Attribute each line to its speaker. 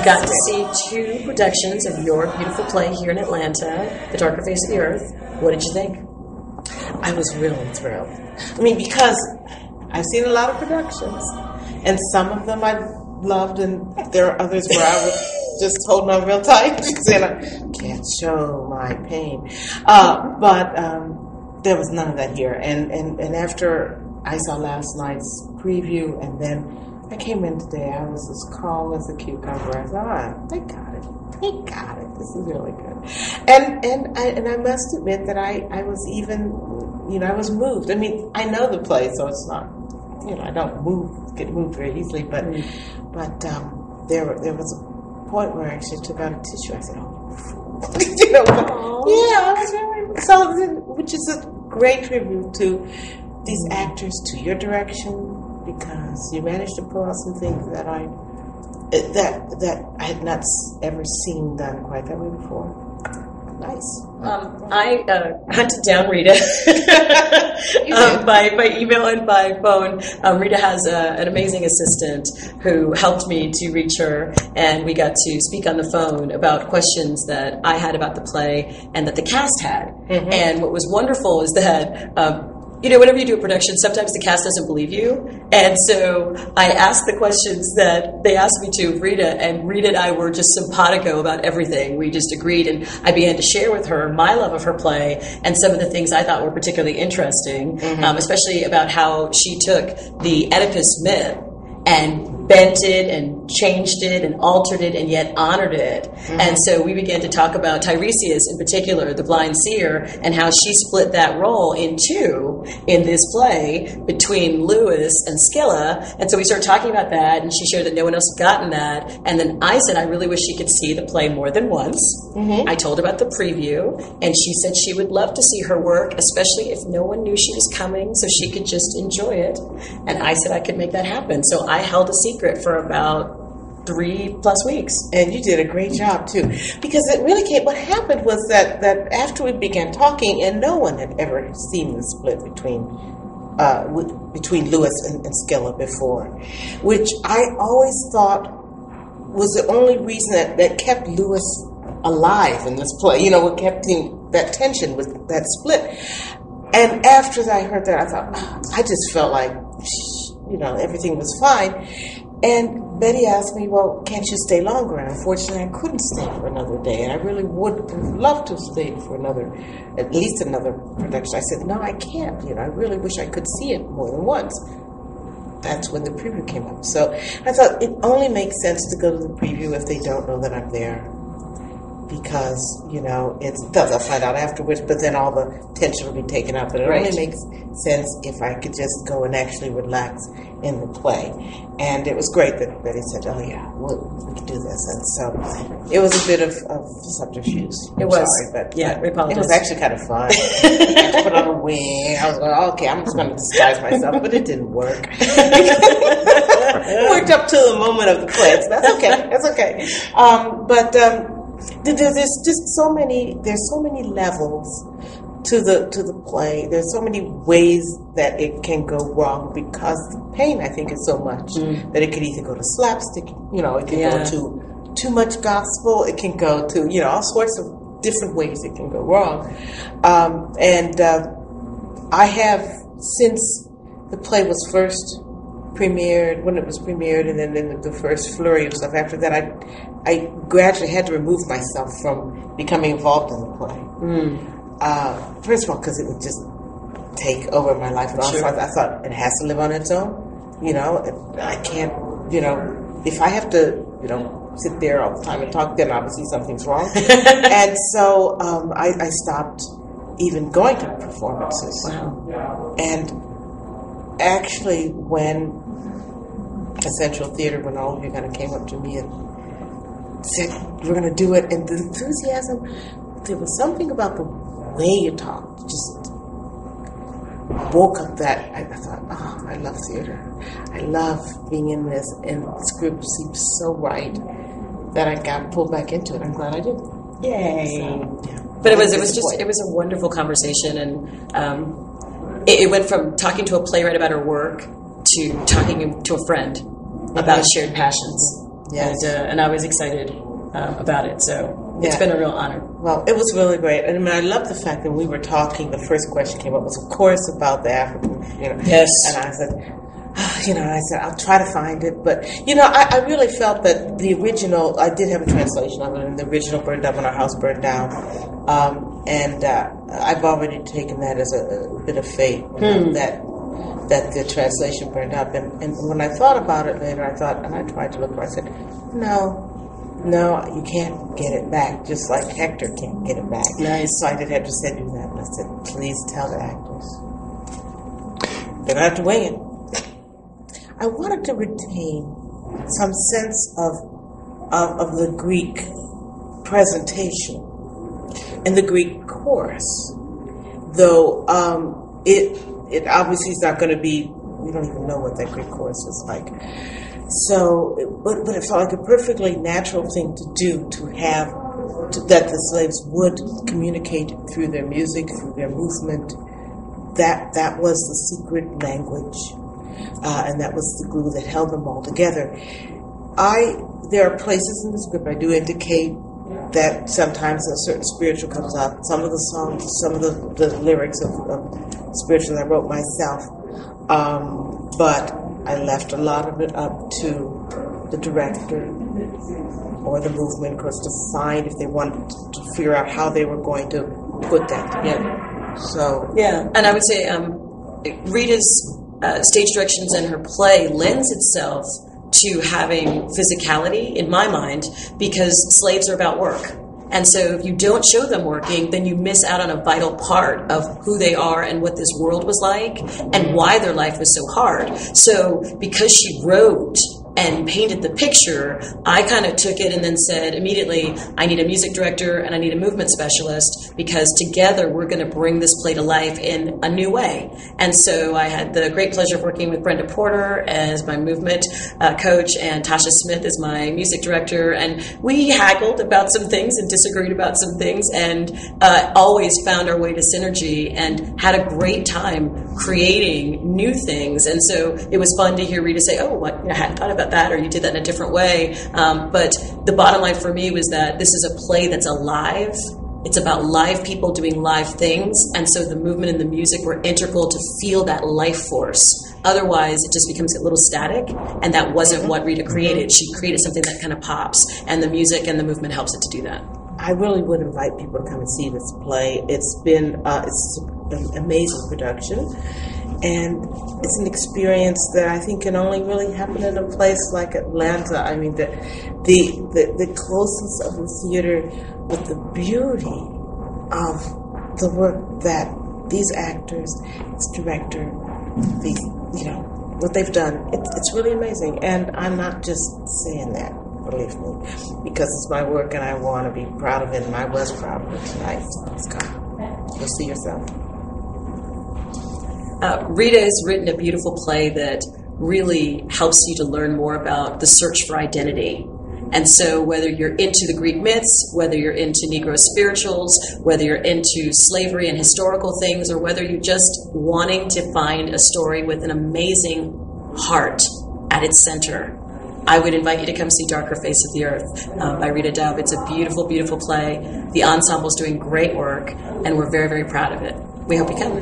Speaker 1: got to see 2 productions of your beautiful play here in Atlanta, The Darker Face of the Earth. What did you think?
Speaker 2: I was really thrilled. I mean, because I've seen a lot of productions, and some of them I loved, and there are others where I was just holding on real tight, saying I can't show my pain. But there was none of that here. And after I saw last night's preview, and then I came in today, I was as calm as a cucumber. I thought, they got it. They got it. This is really good. And I must admit that I was even, I was moved. I mean, I know the play, so it's not, I don't get moved very easily, but there was a point where I actually took out a tissue. I said, so, which is a great tribute to these actors, to your direction, because you managed to pull out some things that I had not ever seen done quite that way before. Nice.
Speaker 1: I hunted down Rita by email and by phone. Rita has an amazing assistant who helped me to reach her, and we got to speak on the phone about questions that I had about the play and that the cast had. Mm-hmm. And what was wonderful is that whenever you do a production, sometimes the cast doesn't believe you. And so I asked the questions that they asked me to of Rita, and Rita and I were just simpatico about everything. We just agreed, and I began to share with her my love of her play and some of the things I thought were particularly interesting, especially about how she took the Oedipus myth and bent it and changed it and altered it and yet honored it. Mm-hmm. And so we began to talk about Tiresias in particular, the blind seer, and how she split that role in 2 in this play between Lewis and Scylla. And so we started talking about that, and she shared that no one else had gotten that. And then I said I really wish she could see the play more than once. Mm-hmm. I told her about the preview, and she said she would love to see her work, especially if no one knew she was coming, so she could just enjoy it. And I said I could make that happen. So I held a secret for about 3+ weeks.
Speaker 2: And you did a great job, too. Because it really came, what happened was that after we began talking, and no one had ever seen the split between Lewis and Scylla before, which I always thought was the only reason that kept Lewis alive in this play. What kept that tension was that split. And after I heard that, I thought, I just felt like, everything was fine. And Betty asked me, well, can't you stay longer? And unfortunately, I couldn't stay for another day. And I really would have loved to have stayed for at least another production. I said, no, I can't. I really wish I could see it more than once. That's when the preview came up. So I thought it only makes sense to go to the preview if they don't know that I'm there. Because, they'll find out afterwards, but then all the tension will be taken out. But it only makes sense if I could just go and actually relax in the play. And it was great that Betty said, oh, yeah, we can do this. And so it was a bit of subterfuge.
Speaker 1: It was.
Speaker 2: Sorry, but
Speaker 1: we apologize.
Speaker 2: It was actually kind of fun. I had to put on a wing. I was going, okay, I'm just going to disguise myself. But it didn't work. It worked up to the moment of the play. So that's okay. That's okay. There's just so many levels to the play. There's so many ways that it can go wrong because the pain, I think, is so much that it could either go to slapstick, it can go to too much gospel, it can go to, all sorts of different ways it can go wrong. I have, since the play was first premiered, when it was premiered, and then the first flurry of stuff after that, I gradually had to remove myself from becoming involved in the play. First of all, because it would just take over my life. And also, I thought it has to live on its own. I can't, if I have to, sit there all the time and talk, then obviously something's wrong. And so I stopped even going to performances.
Speaker 1: Wow.
Speaker 2: And actually, when Central Theater, when all of you kind of came up to me and said, we're going to do it, and the enthusiasm, there was something about the way you talked, just woke up that, I thought, I love theater. I love being in this, and the script seems so right that I got pulled back into it. I'm glad I did.
Speaker 1: Yay.
Speaker 2: So, yeah.
Speaker 1: But it was a wonderful conversation, and it went from talking to a playwright about her work to talking to a friend about shared passions.
Speaker 2: Yes.
Speaker 1: And I was excited about it. So it's been a real honor.
Speaker 2: Well, it was really great. And I mean, I love the fact that we were talking, the first question came up was, of course, about the African,
Speaker 1: Yes.
Speaker 2: And I said, I'll try to find it. But, I really felt that the original, I did have a translation of it, and the original burned up and our house burned down. And I've already taken that as a bit of fate, that the translation burned up. And when I thought about it later, and I tried to look for it, I said, no, you can't get it back, just like Hector can't get it back.
Speaker 1: Nice.
Speaker 2: So I did have to send you that, and I said, please tell the actors. They're going to have to wing it. I wanted to retain some sense of the Greek presentation and the Greek chorus, though it obviously is not going to be, we don't even know what that Greek chorus is like. So, but it felt like a perfectly natural thing to do, that the slaves would communicate through their music, through their movement. That was the secret language. And that was the glue that held them all together. There are places in the script I do indicate that sometimes a certain spiritual comes up. Some of the songs, some of the lyrics of spiritual I wrote myself, but I left a lot of it up to the director or the movement, of course, to find if they wanted to figure out how they were going to put that together. So
Speaker 1: yeah, and I would say Rita's stage directions in her play lends itself to having physicality, in my mind, because slaves are about work. And so if you don't show them working, then you miss out on a vital part of who they are and what this world was like and why their life was so hard. So because she wrote and painted the picture, I kind of took it and then said immediately, I need a music director and I need a movement specialist, because together we're going to bring this play to life in a new way. And so I had the great pleasure of working with Brenda Porter as my movement coach and Tasha Smith as my music director. And we haggled about some things and disagreed about some things, and always found our way to synergy and had a great time creating new things. And so it was fun to hear Rita say, oh, what, I hadn't thought about that, or you did that in a different way. But the bottom line for me was that this is a play that's alive. It's about live people doing live things. And so the movement and the music were integral to feel that life force. Otherwise, it just becomes a little static. And that wasn't what Rita created. She created something that kind of pops. And the music and the movement helps it to do that.
Speaker 2: I really would invite people to come and see this play. It's been it's an amazing production. And it's an experience that I think can only really happen in a place like Atlanta. I mean, the closeness of the theater with the beauty of the work that these actors, this director, what they've done. It's really amazing. And I'm not just saying that, believe me, because it's my work and I want to be proud of it, and I was proud of it tonight. So let's come. You'll see yourself.
Speaker 1: Rita has written a beautiful play that really helps you to learn more about the search for identity. And so whether you're into the Greek myths, whether you're into Negro spirituals, whether you're into slavery and historical things, or whether you're just wanting to find a story with an amazing heart at its center, I would invite you to come see Darker Face of the Earth by Rita Dove. It's a beautiful, beautiful play. The ensemble's doing great work, and we're very, very proud of it. We hope you come.